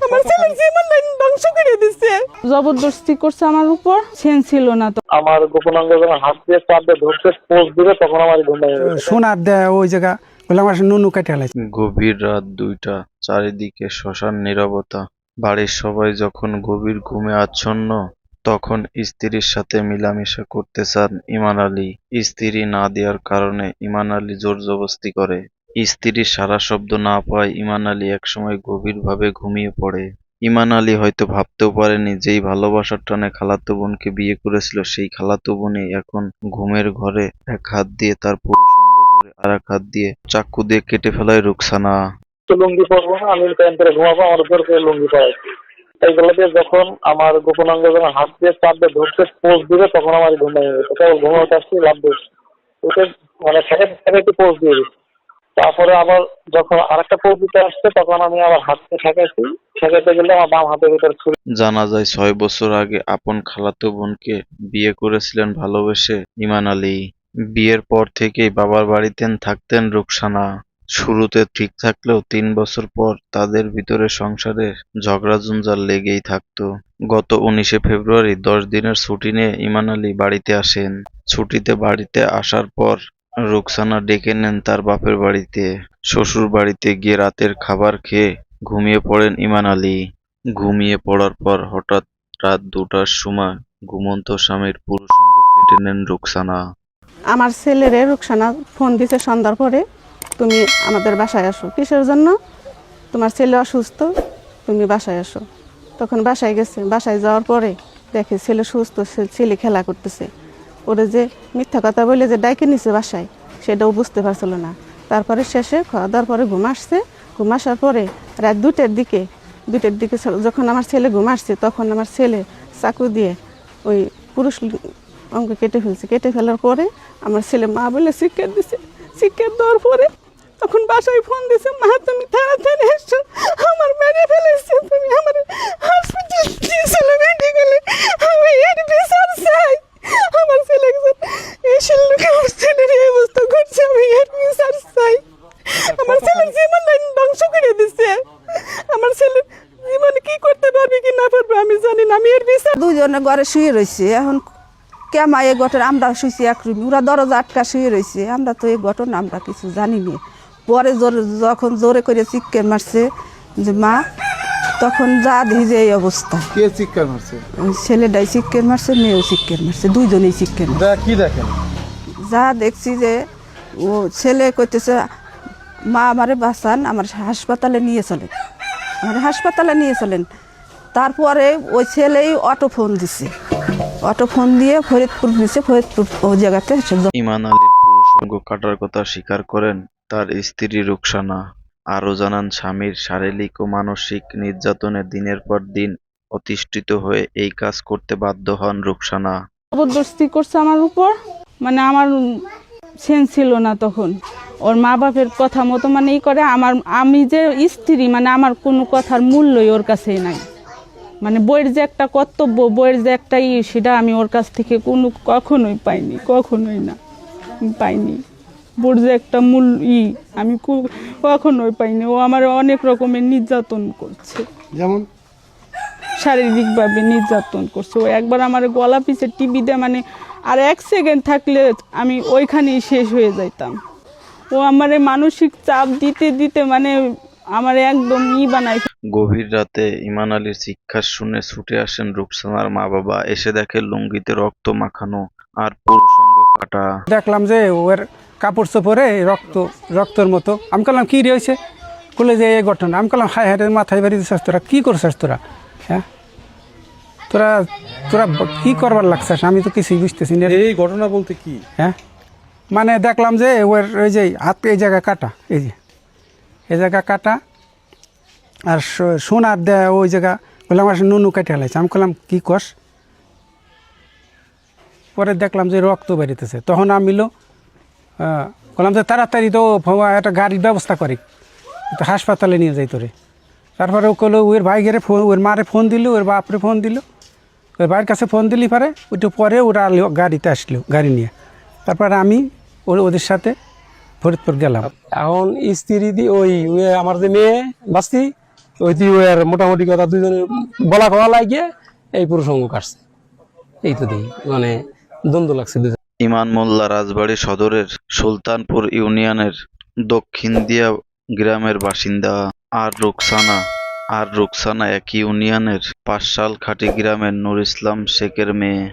আমার ছেলের জীবন ধ্বংস করে দিচ্ছে, জবরদস্তি করছে আমার উপর, সেন ছিল না তো। আমার গোপনাঙ্গ যখন হাত দিয়ে চাপ দিয়ে ধরতে পোস্ট দিবে তখন আমার ঘুম ভেঙে গেছে। সোনার দেয় ওই জায়গা বলে আমার নুনু কেটে হালাইছে। গভীর রাত 2টা, চারিদিকে শ্মশান নীরবতা। বাড়ির সবাই যখন গভীর ঘুমে আচ্ছন্ন, তখন স্ত্রীর সাথে মিলামেশা করতে চান ইমান আলী। স্ত্রী না দেওয়ার কারণে ইমান আলী জোরজবস্তি করে। স্ত্রীর সারা শব্দ না পাওয়ায় ইমান আলী একসময় গভীরভাবে ঘুমিয়ে পড়ে। ইমান আলী হয়তো ভাবতেও পারেনি যেই ভালোবাসার টানে খালাতো বোনকে বিয়ে করেছিল সেই খালাতো বোনই এখন ঘুমের ঘরে এক হাত দিয়ে তার পুরুষাঙ্গ ধরে আর এক হাত দিয়ে চাকু দিয়ে কেটে ফেলায় রুকসানা। তো লুঙ্গি পরবো না, আমি প্যান্ট পরে ঘুমাবো, আমার উপর করে লুঙ্গি পরাইছি। এইগুলো দিয়ে যখন আমার গোপনাঙ্গ যখন হাত দিয়ে চাপ দিয়ে ধরতে পোস্ট দিবে তখন আমার ঘুম ভেঙে গেছে। কেবল ঘুমাতে আসছি লাভ দিয়েছি, ওকে মানে ঠেকাইতে পোস্ট দিয়ে দিচ্ছি। তারপরে আবার যখন আরেকটা পোস্ট দিতে আসছে তখন আমি আবার হাতকে ঠেকাইছি, ঠেকাইতে গেলে আমার বাম হাতের ভিতর ছুরি। জানা যায় 6 বছর আগে আপন খালাতো বোনকে বিয়ে করেছিলেন ভালোবেসে ইমান আলী। বিয়ের পর থেকেই বাবার বাড়িতে থাকতেন রুকসানা। শুরুতে ঠিক থাকলেও 3 বছর পর তাদের ভিতরে সংসারে ঝগড়া জঞ্জাল লেগেই থাকতো। গত 19শে ফেব্রুয়ারি 10 দিনের ছুটি নিয়ে ইমান আলী বাড়িতে আসেন। ছুটিতে বাড়িতে আসার পর রুকসানা ডেকে নেন তার বাপের বাড়িতে। শ্বশুর বাড়িতে গিয়ে রাতের খাবার খেয়ে ঘুমিয়ে পড়েন ইমান আলী। ঘুমিয়ে পড়ার পর হঠাৎ রাত 2টার সময় ঘুমন্ত স্বামীর পুরুষাঙ্গ কেটে নেন রুকসানা। আমার ছেলেরে রুকসানা ফোন দিছে সন্ধ্যার পরে, তুমি আমাদের বাসায় আসো। কিসের জন্য? তোমার ছেলে অসুস্থ, তুমি বাসায় আসো। তখন বাসায় গেছে, বাসায় যাওয়ার পরে দেখে ছেলে সুস্থ, ছেলে খেলা করতেছে। ওরে যে মিথ্যা কথা বলে যে ডাইকে নিছে বাসায়, সেটাও বুঝতে পারছিল না। তারপরে শেষে খাওয়া দাওয়ার পরে ঘুম আসছে। ঘুম আসার পরে রাত 2টার দিকে যখন আমার ছেলে ঘুম আসছে তখন আমার ছেলে চাকু দিয়ে ওই পুরুষ অঙ্গ কেটে ফেলছে। কেটে ফেলার পরে আমার ছেলে মা বলে চিৎকার দিছে। চিৎকার দেওয়ার পরে তখন বাসায় ফোন দিছে, মা তুমি তাড়াতাড়ি এসো, আমার মেরে ফেলেছে, তুমি আমার হসপিটাল দিয়েছিল মেডিকেলে, আমি এর বিচার চাই। আমার ছেলে এসের লোকে আমার ছেলের এই অবস্থা করছে, আমি এর বিচার চাই। আমার ছেলের জীবন ধ্বংস করে দিচ্ছে। আমার ছেলের জীবন কি করতে পারবে কি না পারবে আমি জানি না, আমি এর বিচার। দুজনে ঘরে শুয়ে রয়েছে, এখন কেমা এই ঘটনা আমরা শুয়েছি এক রুমে, ওরা দরজা আটকা শুয়ে রয়েছে। আমরা তো এই ঘটনা আমরা কিছু জানি না। পরে যখন জোরে করে চিৎকার মারছে যে মা, তখন যা দেখি যে এই অবস্থা। কে চিৎকার মারছে? ওই ছেলেটাই চিৎকার মারছে, মেয়েও চিৎকার মারছে, দুইজনেই চিৎকার মারছে। কি দেখেন? যা দেখছি যে ও ছেলে কইতেছে মা আমারে বাঁচান, আমার হাসপাতালে নিয়ে চলেন, আমার হাসপাতালে নিয়ে চলেন। তারপরে ওই ছেলেই অটো ফোন দিছে, অটো ফোন দিয়ে ফরিদপুর নিছে, ফরিদপুর ওই জায়গাতে। ইমান আলীর পুরুষাঙ্গ কাটার কথা স্বীকার করেন তার স্ত্রী রুকসানা। আরও জানান স্বামীর শারীরিক ও মানসিক নির্যাতনে দিনের পর দিন অতিষ্ঠিত হয়ে এই কাজ করতে বাধ্য হন রুকসানা। জবরদস্তি করছে আমার উপর, মানে আমার সেন ছিল না তখন। ওর মা বাপের কথা মতো মানে ই করে। আমি যে স্ত্রী, মানে আমার কোনো কথার মূল্যই ওর কাছেই নাই। মানে বইয়ের যে একটা কর্তব্য, বইয়ের যে একটা সেটা আমি ওর কাছ থেকে কখনোই পাইনি, কখনোই না পাইনি। বোর যে একটা মূল আমি কখনোই পাইনি। ও আমার অনেক রকমের নির্যাতন করছে, যেমন শারীরিকভাবে নির্যাতন করছে। ও একবার আমার গলা পিছে টিভি দেয়, মানে আর 1 সেকেন্ড থাকলে আমি ওইখানেই শেষ হয়ে যাইতাম। ও আমার মানসিক চাপ দিতে দিতে মানে আমার একদম বানাই। গভীর রাতে ইমান আলীর চিৎকার শুনে ছুটে আসেন রুকসানার মা বাবা। এসে দেখে লুঙ্গিতে রক্ত মাখানো আর পুরুষাঙ্গ কাটা। দেখলাম যে ওর কাপড় চোপড়ে রক্তর মতো। আমি বললাম কী রয়েছে? বলে যে এই ঘটনা। আমি বললাম হায় হায় মাথায় বাড়ি দিচ্ছিস, তোরা কী করছিস? হ্যাঁ তোরা কী করবার লাগছিস? আমি তো কিছুই বুঝতেছি না। এই ঘটনা বলতে কি? হ্যাঁ মানে দেখলাম যে ওর ওই যে হাত এই জায়গা কাটা, এই জায়গা কাটা আর সোনার দেয় ওই জায়গা বলে আমার নুনু কেটে হালাইছে। আমি বললাম কী কস? পরে দেখলাম যে রক্ত বেরিতেছে। তখন আমি বললাম যে তাড়াতাড়ি তো একটা গাড়ির ব্যবস্থা করি, তো হাসপাতালে নিয়ে যাই তোরে। তারপরে ও কলো ওর ভাই গেলে ওর মারে ফোন দিল, ওর বাপরে ফোন দিল, ওর ভাইয়ের কাছে ফোন দিলি পারে। ওইটা পরে ওরা গাড়িতে আসলো, গাড়ি নিয়ে। তারপরে আমি ওদের সাথে ফরিদপুর গেলাম। এখন স্ত্রী দি ওই আমার যে মেয়ে বাস্তি ওই আর মোটামুটি কথা দুজনে বলা কওয়া লাগিয়ে এই প্রসঙ্গ কাটছে। এই তো দেখি মানে দ্বন্দ্ব লাগছে দুজন। ইমান মোল্লা রাজবাড়ী সদরের সুলতানপুর ইউনিয়নের দক্ষিণ দিয়া গ্রামের বাসিন্দা। আর রুকসানা একই ইউনিয়নের পাঁচশালখাটি গ্রামের নুর ইসলাম শেখের মেয়ে।